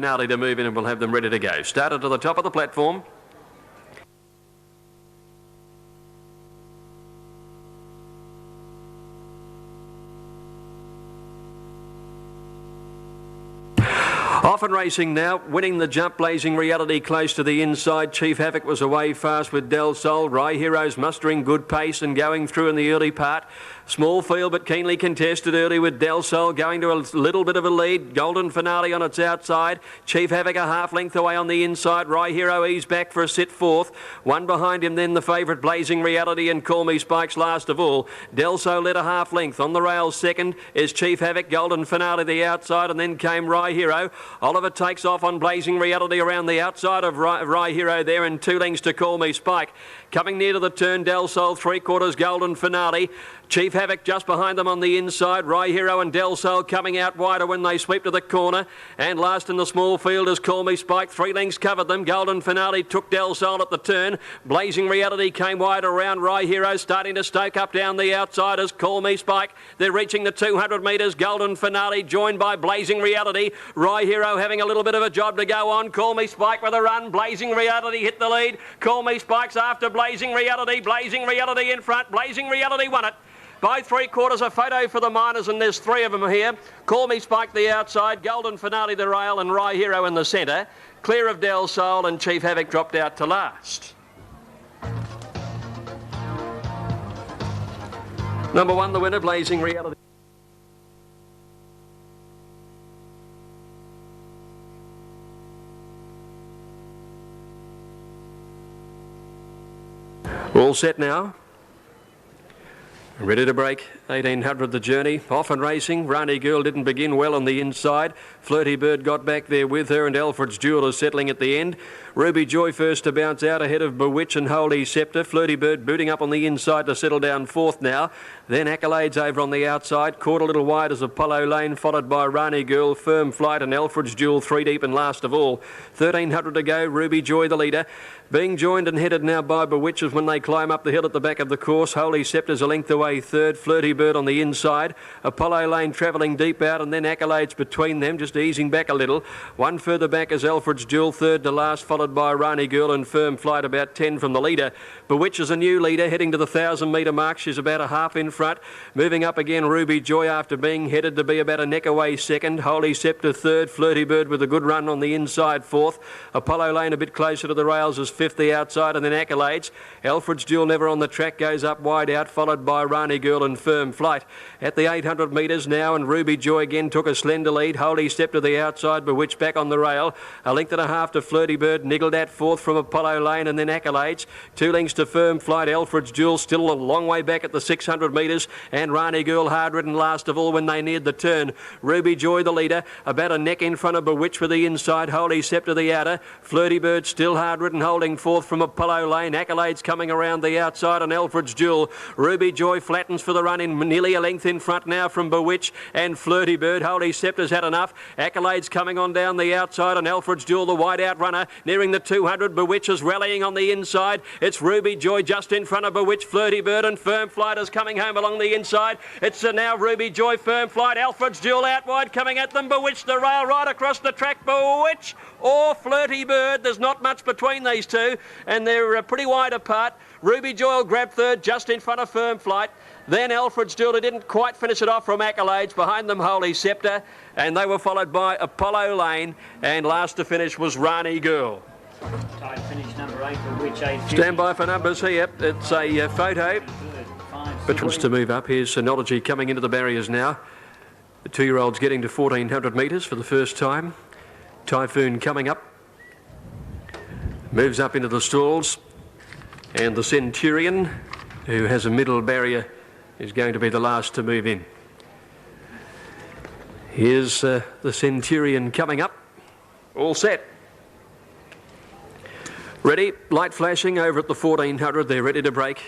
Finale to move in, and we'll have them ready to go. Started to the top of the platform. Off and racing now, winning the jump, Blazing Reality close to the inside. Chief Havoc was away fast with Del Sol. Rye Heroes mustering good pace and going through in the early part. Small field but keenly contested early with Del Sol going to a little bit of a lead. Golden Finale on its outside. Chief Havoc a half length away on the inside. Rye Hero ease back for a sit fourth. One behind him then the favourite Blazing Reality and Call Me Spikes last of all. Del Sol led a half length. On the rails second is Chief Havoc. Golden Finale the outside, and then came Rye Hero. Oliver takes off on Blazing Reality around the outside of Rye Hero there, and 2 lengths to Call Me Spike. Coming near to the turn, Del Sol 3/4 Golden Finale. Chief Havoc just behind them on the inside. Rye Hero and Del Sol coming out wider when they sweep to the corner. And last in the small field is Call Me Spike. 3 lengths covered them. Golden Finale took Del Sol at the turn. Blazing Reality came wide around. Rye Hero starting to stoke up down the outside as Call Me Spike. They're reaching the 200 metres. Golden Finale joined by Blazing Reality. Rye Hero having a little bit of a job to go on. Call Me Spike with a run. Blazing Reality hit the lead. Call Me Spike's after Blazing Reality. Blazing Reality in front. Blazing Reality won it. By 3/4, a photo for the miners, and there's 3 of them here. Call Me Spike the outside, Golden Finale the rail, and Rye Hero in the centre. Clear of Del Sol, and Chief Havoc dropped out to last. Number 1, the winner, Blazing Reality. All set now. Ready to break, 1800 the journey, off and racing. Rani Girl didn't begin well on the inside. Flirty Bird got back there with her, and Alfred's Jewel is settling at the end. Ruby Joy first to bounce out ahead of Bewitch and Holy Scepter. Flirty Bird booting up on the inside to settle down fourth now. Then Accolades over on the outside, caught a little wide as Apollo Lane, followed by Rani Girl, Firm Flight and Alfred's Jewel 3 deep, and last of all 1300 to go. Ruby Joy the leader, being joined and headed now by Bewitches when they climb up the hill at the back of the course. Holy Scepter's a length away third. Flirty Bird on the inside. Apollo Lane travelling deep out, and then Accolades between them, just easing back a little. One further back is Alfred's Jewel, third to last, followed by Rani Girl and Firm Flight, about 10 from the leader. Bewitch is a new leader, heading to the 1,000-metre mark. She's about a half in front. Moving up again, Ruby Joy, after being headed to be about a neck away second. Holy Scepter third. Flirty Bird with a good run on the inside fourth. Apollo Lane a bit closer to the rails as fifth the outside, and then Accolades. Alfred's Jewel never on the track, goes up wide out, followed by Rani Girl and Firm Flight. At the 800 metres now, and Ruby Joy again took a slender lead. Holy Scepter the outside, Bewitch back on the rail. A length and a half to Flirty Bird, niggled at fourth from Apollo Lane, and then Accolades. 2 lengths to Firm Flight. Alfred's Jewel still a long way back at the 600 metres, and Rani Girl hard ridden last of all when they neared the turn. Ruby Joy the leader, about a neck in front of Bewitch with the inside. Holy Scepter the outer. Flirty Bird still hard ridden, holding fourth from Apollo Lane. Accolades coming around the outside, and Alfred's Jewel. Ruby Joy flattens for the run in nearly a length in front now from Bewitch and Flirty Bird. Holy Scepter's had enough. Accolades coming on down the outside, and Alfred's Jewel the wide out runner nearing the 200. Bewitch is rallying on the inside. It's Ruby Joy just in front of Bewitch. Flirty Bird and Firm Flight is coming home along the inside. It's now Ruby Joy, Firm Flight, Alfred's Jewel out wide coming at them. Bewitch the rail right across the track. Bewitch or Flirty Bird, there's not much between these two, and they're pretty wide apart. Ruby Joy will grab third just in front of Firm Flight. Then Alfred's Jewel, who didn't quite finish it off from Accolades. Behind them Holy Scepter, and they were followed by Apollo Lane, and last to finish was Rani Girl. Tied finish number 8 for which 8. Stand by for numbers here. It's a photo. Veterans to move up. Here's Synology coming into the barriers now. The 2-year-old's getting to 1,400 metres for the first time. Typhoon coming up. Moves up into the stalls. And the Centurion, who has a middle barrier, is going to be the last to move in. Here's the Centurion coming up. All set. Ready, light flashing over at the 1,400. They're ready to break.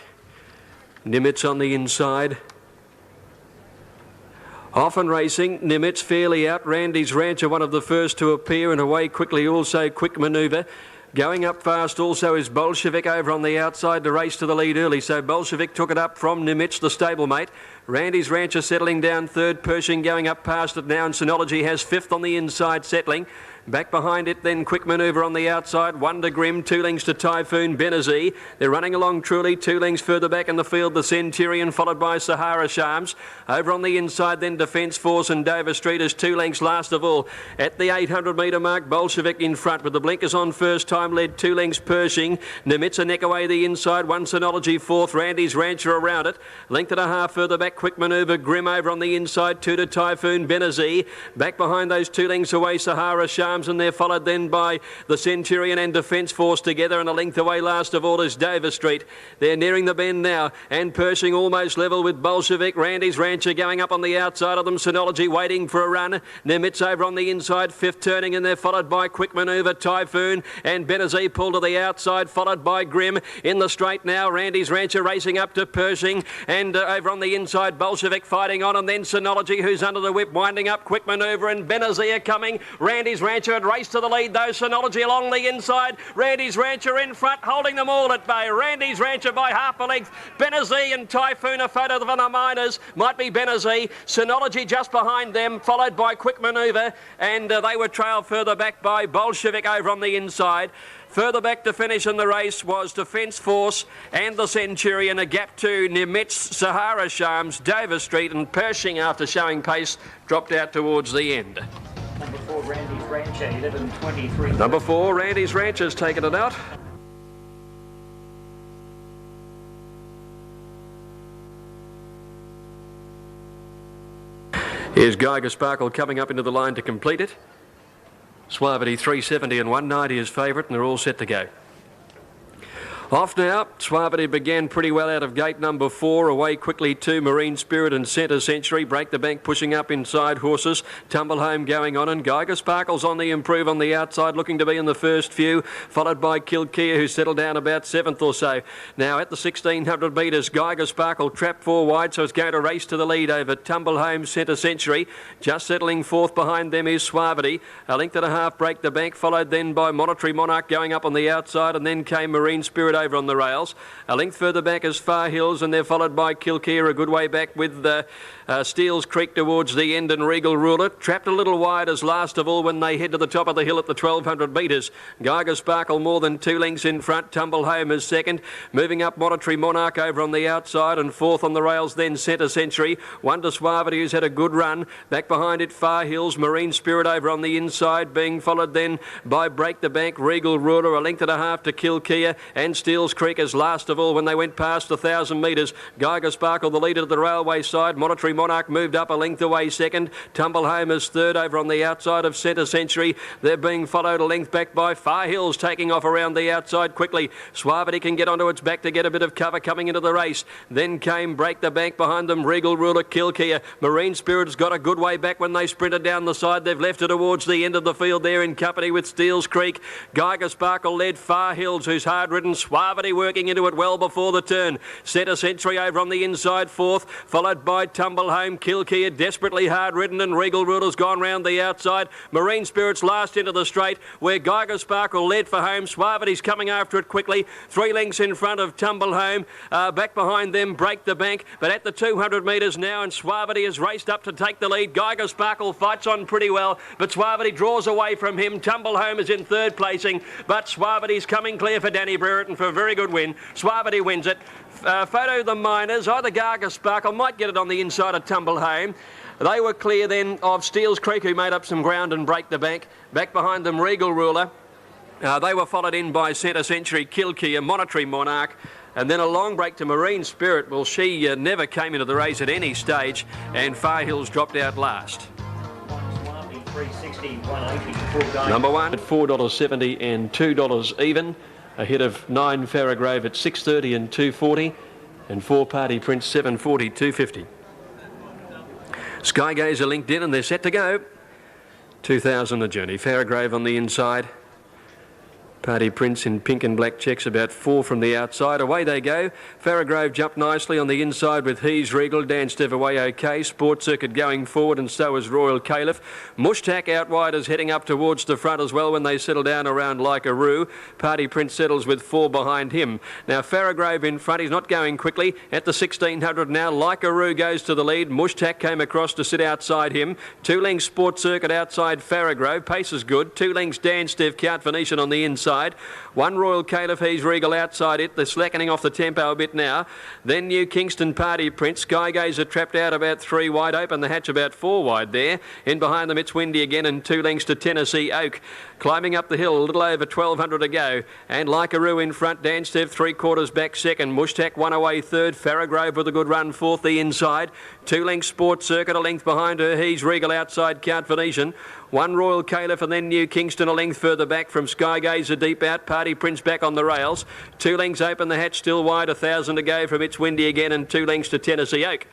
Nimitz on the inside. Off and racing, Nimitz fairly out. Randy's Rancher, one of the first to appear, and away quickly, also quick manoeuvre. Going up fast also is Bolshevik over on the outside to race to the lead early. So Bolshevik took it up from Nimitz, the stablemate. Randy's Rancher settling down third. Pershing going up past it now, and Synology has fifth on the inside settling. Back behind it, then Quick Manoeuvre on the outside. Wonder Grim, 2 lengths to Typhoon Benazee. They're running along truly, 2 lengths further back in the field, the Centurion, followed by Sahara Shams. Over on the inside, then Defence Force and Dover Street is 2 lengths last of all. At the 800 metre mark, Bolshevik in front with the blinkers on first time, led 2 lengths Pershing. Nemitz neck away the inside, 1 Synology fourth, Randy's Rancher around it. Length and a half further back, Quick Manoeuvre, Grim over on the inside, 2 to Typhoon Benazee. Back behind those 2 lengths away, Sahara Shams, and they're followed then by the Centurion and Defence Force together, and a length away last of all is Dover Street. They're nearing the bend now, and Pershing almost level with Bolshevik. Randy's Rancher going up on the outside of them, Synology waiting for a run. Nemitz over on the inside, fifth turning, and they're followed by Quick Manoeuvre, Typhoon, and Benazee pulled to the outside, followed by Grim. In the straight now, Randy's Rancher racing up to Pershing, and over on the inside, Bolshevik fighting on, and then Synology, who's under the whip, winding up. Quick Manoeuvre and Benazee are coming. Randy's Rancher had raced to the lead, though. Synology along the inside. Randy's Rancher in front, holding them all at bay. Randy's Rancher by half a length. Benazee and Typhoon, a photo of the miners. Might be Benazee. Synology just behind them, followed by Quick Manoeuvre, and they were trailed further back by Bolshevik over on the inside. Further back to finish in the race was Defence Force and the Centurion. A gap to Nemitz, Sahara Shams, Dover Street, and Pershing, after showing pace, dropped out towards the end. Number 4, Randy's Rancher, 11.23. Number 4, Randy's Rancher's taken it out. Here's Geiger Sparkle coming up into the line to complete it. Suavity 370 and 190 is favourite, and they're all set to go. Off now. Suavity began pretty well out of gate number 4. Away quickly to Marine Spirit and Centre Century. Break the bank pushing up inside horses. Tumble Home going on, and Geiger Sparkle's on the improve on the outside, looking to be in the first few, followed by Kilkea, who settled down about 7th or so. Now at the 1600 metres, Geiger Sparkle trapped 4 wide, so it's going to race to the lead over Tumble Home, Centre Century. Just settling 4th behind them is Suavity. A length and a half Break the bank, followed then by Monetary Monarch going up on the outside, and then came Marine Spirit over on the rails. A length further back is Far Hills, and they're followed by Kilkea a good way back with Steele's Creek towards the end, and Regal Ruler. Trapped a little wide as last of all when they head to the top of the hill at the 1200 metres. Geiger Sparkle more than 2 lengths in front. Tumble Home is second. Moving up, Monetary Monarch over on the outside, and 4th on the rails then Centre Century. Wonder Suavity, who's had a good run. Back behind it, Far Hills. Marine Spirit over on the inside, being followed then by Break the Bank, Regal Ruler, a length and a half to Kilkea, and Steele's Creek as last of all when they went past 1,000 metres. Geiger Sparkle the leader to the railway side. Monetary Monarch moved up a length away second. Tumble Home is third over on the outside of Centre Century. They're being followed a length back by Far Hills, taking off around the outside quickly. Suavity can get onto its back to get a bit of cover coming into the race. Then came Break the Bank behind them, Regal Ruler, Kilkea. Marine Spirit's got a good way back when they sprinted down the side. They've left it towards the end of the field there in company with Steele's Creek. Geiger Sparkle led Far Hills, who's hard-ridden. Suavity working into it well before the turn. Centre Century over on the inside, 4th, followed by Tumble Home, Kilkea, desperately hard-ridden, and Regal Ruler's gone round the outside. Marine Spirit's last into the straight, where Geiger Sparkle led for home. Suavity's coming after it quickly. 3 lengths in front of Tumble Home. Back behind them, Break the Bank, but at the 200 metres now, and Suavity has raced up to take the lead. Geiger Sparkle fights on pretty well, but Suavity draws away from him. Tumble Home is in third placing, but Suavity's coming clear for Danny Brereton for a very good win. Suavity wins it. Photo of the miners, either Geiger Sparkle might get it on the inside of Tumble Home. They were clear then of Steele's Creek, who made up some ground and Break the Bank. Back behind them, Regal Ruler. They were followed in by Centre Century, Kilkea, Monetary Monarch, and then a long break to Marine Spirit. Well, she never came into the race at any stage, and Far Hills dropped out last. Number 1 at $4.70 and $2 even. Ahead of 9 Farraghrave at $6.30 and $2.40, and 4 Party Prince $7.40, $2.50. Skygazer linked in and they're set to go. 2,000 a journey. Farraghrave on the inside. Party Prince in pink and black checks about 4 from the outside. Away they go. Farragrove jumped nicely on the inside with He's Regal. Dan Stev away okay. Sport Circuit going forward, and so is Royal Caliph. Mushtak out wide is heading up towards the front as well when they settle down around Like a Roo. Party Prince settles with 4 behind him. Now Farragrove in front. He's not going quickly. At the 1600 now, Like a Roo goes to the lead. Mushtak came across to sit outside him. 2 lengths Sport Circuit outside Farragrove. Pace is good. 2 lengths Dan Stev, Count Venetian on the inside. 1 Royal Caliph, He's Regal outside it. They're slackening off the tempo a bit now. Then New Kingston, Party Prince. Skygazer trapped out about 3 wide. Open the hatch about 4 wide there. In behind them it's Windy again, and 2 lengths to Tennessee Oak. Climbing up the hill, a little over 1200 to go. And Like a Roo in front. Dan Stev 3/4 back second. Mushtak 1 away third. Farragrove with a good run fourth the inside. 2 lengths Sport Circuit, a length behind her. He's Regal outside Count Venetian. 1 Royal Caliph, and then New Kingston a length further back from Skygazer deep out. Party Prince back on the rails. 2 lengths Open the hatch still wide. 1,000 to go from It's Windy again, and 2 lengths to Tennessee Oak.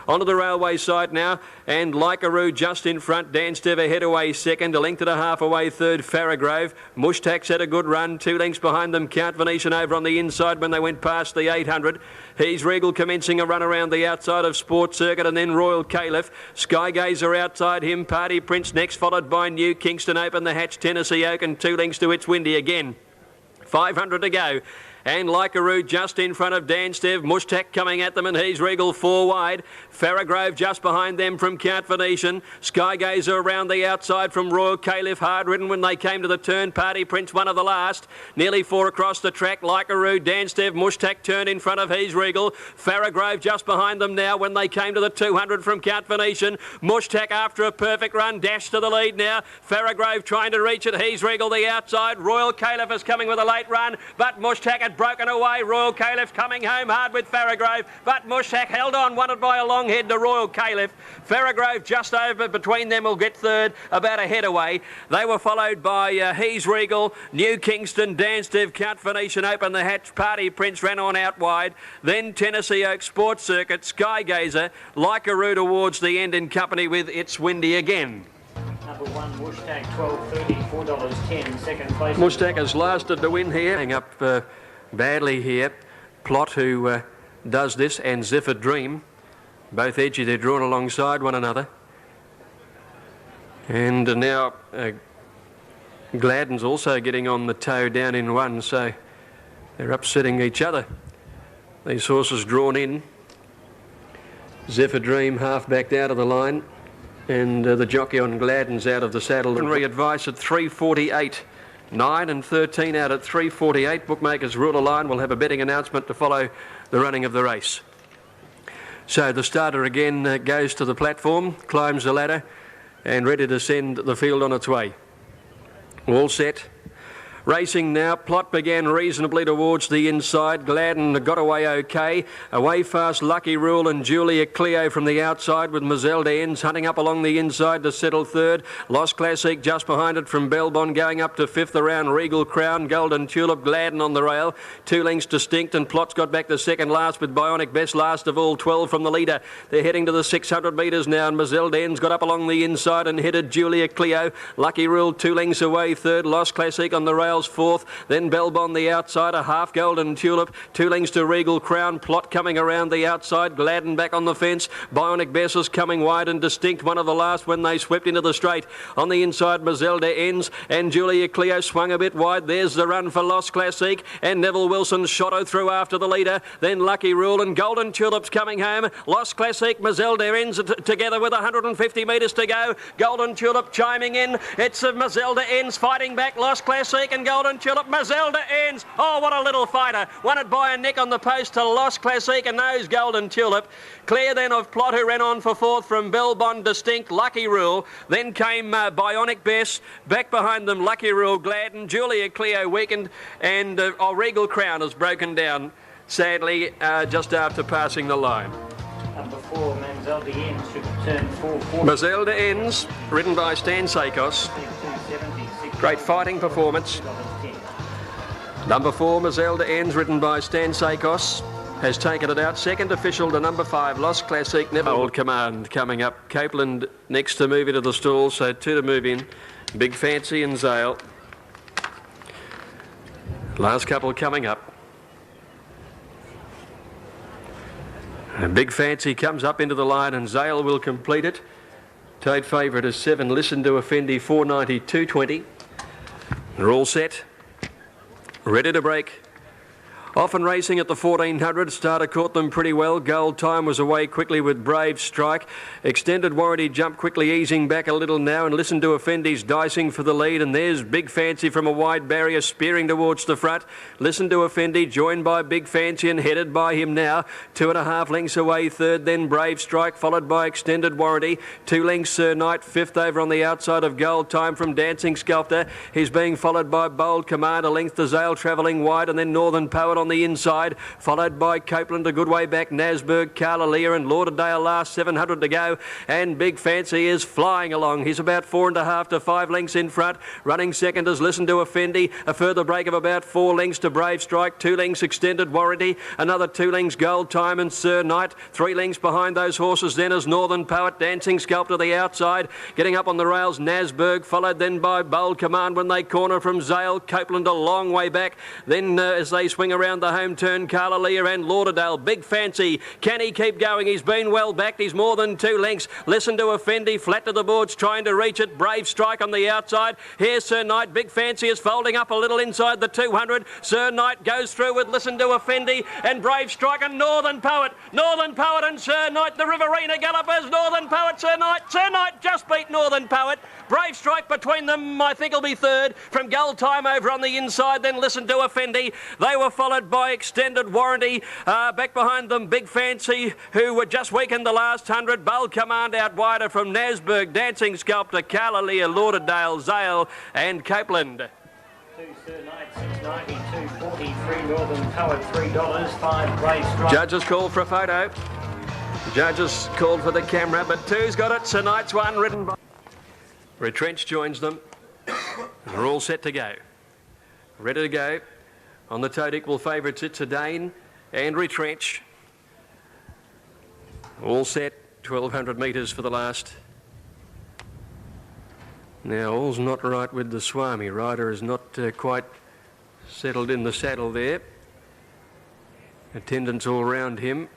Onto the railway side now, and Like a Roo just in front. Dan Stev ahead away second, 1.5 away third Farragrove. Mushtak's had a good run, 2 lengths behind them. Count Venetian over on the inside when they went past the 800. He's Regal commencing a run around the outside of Sport Circuit, and then Royal Caliph. Skygazer outside him. Party Prince next, followed by New Kingston. Open the hatch Tennessee Oak, and 2 lengths to It's Windy again. 500 to go. And Like a Roo just in front of Dan Stev. Mushtak coming at them, and He's Regal 4 wide. Farragrove just behind them from Count Venetian. Skygazer around the outside from Royal Caliph. Hard ridden when they came to the turn. Party Prince one of the last. Nearly 4 across the track. Like a Roo, Dan Stev, Mushtak turned in front of He's Regal. Farragrove just behind them now when they came to the 200 from Count Venetian. Mushtak after a perfect run dashed to the lead now. Farragrove trying to reach it. He's Regal the outside. Royal Caliph is coming with a late run, but Mushtak had broken away. Royal Caliph coming home hard with Farragrove, but Mushtak held on, won it by a long head to Royal Caliph. Farragrove just over between them will get third, about a head away. They were followed by He's Regal, New Kingston, Dan Stev, Count Venetian. Open the hatch. Party Prince ran on out wide. Then Tennessee Oak, Sports Circuit, Skygazer, Like a Roo towards the end in company with It's Windy again. Number 1, Mushtak, $12.30, $4.10. Second place. Mushtak has lasted to win here. Hang up badly here. Plot, who does this, and Zephyr Dream. Both edgy, they're drawn alongside one another. And now Gladden's also getting on the toe down in 1, so they're upsetting each other. These horses drawn in. Zephyr Dream half backed out of the line, and the jockey on Gladden's out of the saddle. And re-advice at 3:48. 9 and 13 out at 3:48. Bookmakers rule a line. We'll have a betting announcement to follow the running of the race. So the starter again goes to the platform, climbs the ladder, and ready to send the field on its way. All set. Racing now. Plot began reasonably towards the inside. Gladden got away okay. Away fast Lucky Rule and Julia Cleo from the outside, with Mazelda Ends hunting up along the inside to settle third. Lost Classic just behind it from Belbon, going up to fifth around Regal Crown. Golden Tulip, Gladden on the rail. 2 lengths distinct, and Plot's got back to second last with Bionic Best last of all, 12 from the leader. They're heading to the 600 metres now, and Mazelda Ends got up along the inside and headed Julia Cleo. Lucky Rule 2 lengths away third. Lost Classic on the rail fourth, then Belbon the outside, a half Golden Tulip, 2 lengths to Regal Crown. Plot coming around the outside, Gladden back on the fence. Bionic Bess is coming wide and distinct, one of the last when they swept into the straight. On the inside, Mazelda Ends, and Julia Cleo swung a bit wide. There's the run for Lost Classic, and Neville Wilson shot through after the leader. Then Lucky Rule and Golden Tulip's coming home. Lost Classic, Mazelda Ends together with 150 metres to go. Golden Tulip chiming in. It's Mazelda Ends fighting back Lost Classic and Golden Tulip. Mazelda Ends. Oh, what a little fighter. Won it by a neck on the post to Lost Classic, and those Golden Tulip. Clear then of Plot, who ran on for fourth from Belbon, distinct, Lucky Rule. Then came Bionic Bess. Back behind them, Lucky Rule, Gladden, Julia Cleo weakened, and Regal Crown has broken down, sadly, just after passing the line. Number 4, Mazelda Ends, should turn 440. Mazelda Ends, ridden by Stan Sakos. Great fighting performance. Number 4, Mazelda Ends, ridden by Stan Sakos, has taken it out. Second official to number 5, Lost Classic, Never Old Command coming up. Copeland next to move into the stall, so 2 to move in. Big Fancy and Zale. Last couple coming up. A Big Fancy comes up into the line and Zale will complete it. Toad favourite is 7. Listen to Effendi, 490, 220. They're all set. Ready to break. Often racing at the 1400. Starter caught them pretty well. Gold Time was away quickly with Brave Strike. Extended Warranty jumped quickly, easing back a little now. And Listen to Effendi's dicing for the lead. And there's Big Fancy from a wide barrier, spearing towards the front. Listen to Effendi, joined by Big Fancy and headed by him now. 2.5 lengths away, third. Then Brave Strike, followed by Extended Warranty. 2 lengths Sir Knight, fifth over on the outside of Gold Time from Dancing Sculptor. He's being followed by Bold Command, a length to Zale travelling wide. And then Northern Poet on the inside, followed by Copeland a good way back, Nasberg, Carlalia and Lauderdale last, 700 to go, and Big Fancy is flying along. He's about 4.5 to 5 lengths in front. Running second is Listen to Effendi, a further break of about 4 lengths to Brave Strike, 2 lengths Extended Warranty, another 2 lengths Gold Time and Sir Knight, 3 lengths behind those horses then is Northern Poet, Dancing Sculptor the outside, getting up on the rails Nasberg, followed then by Bold Command when they corner from Zale, Copeland a long way back, then as they swing around the home turn, Carlalia and Lauderdale. Big Fancy, can he keep going? He's been well backed, he's more than 2 lengths. Listen to Effendi, flat to the boards, trying to reach it. Brave Strike on the outside. Here's Sir Knight. Big Fancy is folding up a little inside the 200. Sir Knight goes through with Listen to Effendi and Brave Strike and Northern Poet and Sir Knight, the Riverina Gallopers. Northern Poet, Sir Knight just beat Northern Poet. Brave Strike between them, I think, will be third. From Gold Time over on the inside, then Listen to Effendi. They were followed by Extended Warranty. Back behind them, Big Fancy, who were just weakened the last 100. Bold Command out wider from Nasberg, Dancing Sculptor, Carlalia, Lauderdale, Zale and Copeland. 2 Sir Knight, 690, 243, Northern Poet, $3, 5 Brave Strike. Judges called for a photo. Judges called for the camera, but 2's got it. Sir Knight's one, ridden by... Retrench joins them. They're all set to go. Ready to go. On the toad equal favourites, It's a Dane and Retrench. All set, 1,200 metres for the last. Now, all's not right with the Swami. Rider is not quite settled in the saddle there. Attendants all round him.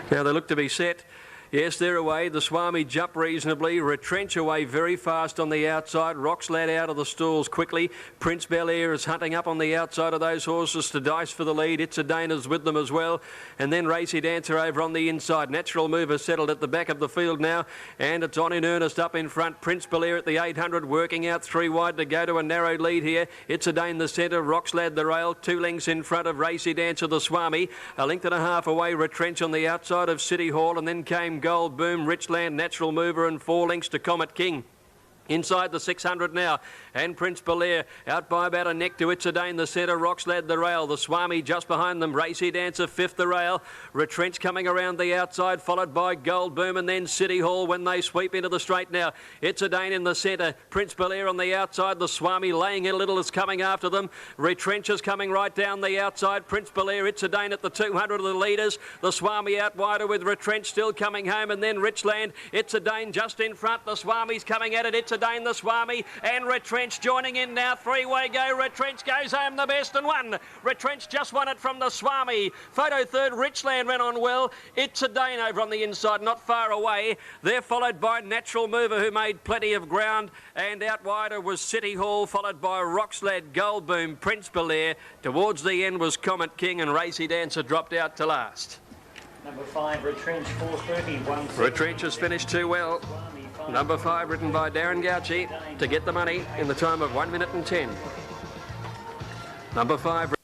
Now they look to be set. Yes, they're away. The Swami jump reasonably. Retrench away very fast on the outside. Roxlad out of the stalls quickly. Prince Bel-Air is hunting up on the outside of those horses to dice for the lead. It's a Dana's with them as well. And then Racy Dancer over on the inside. Natural Mover settled at the back of the field now. And it's on in earnest up in front. Prince Bel-Air at the 800, working out 3 wide to go to a narrow lead here. It's a Dane the centre. Roxlad the rail. 2 lengths in front of Racy Dancer the Swami. A length and a half away. Retrench on the outside of City Hall. And then came Gold Boom, Richland, Natural Mover and 4 lengths to Comet King. Inside the 600 now, and Prince Bel-Air out by about a neck to It's a Dane the centre, Roxlad the rail, the Swami just behind them, Racy Dancer fifth the rail, Retrench coming around the outside, followed by Gold Boom and then City Hall when they sweep into the straight now. It's a Dane in the centre, Prince Bel-Air on the outside, the Swami laying in a little is coming after them, Retrench is coming right down the outside, Prince Bel-Air, It's a Dane at the 200 of the leaders, the Swami out wider with Retrench still coming home, and then Richland, It's a Dane just in front, the Swami's coming at it, It's a Dane the Swami and Retrench joining in now. 3-way go. Retrench goes home the best and won. Retrench just won it from the Swami. Photo third. Richland ran on well. It's a Dane over on the inside, not far away. They're followed by Natural Mover, who made plenty of ground, and out wider was City Hall, followed by Roxlad, Gold Boom, Prince Bel-Air. Towards the end was Comet King, and Racy Dancer dropped out to last. Number 5, Retrench, 430, Retrench has finished too well. Number 5, written by Darren Gauci, to get the money in the time of 1 minute and 10. Number 5.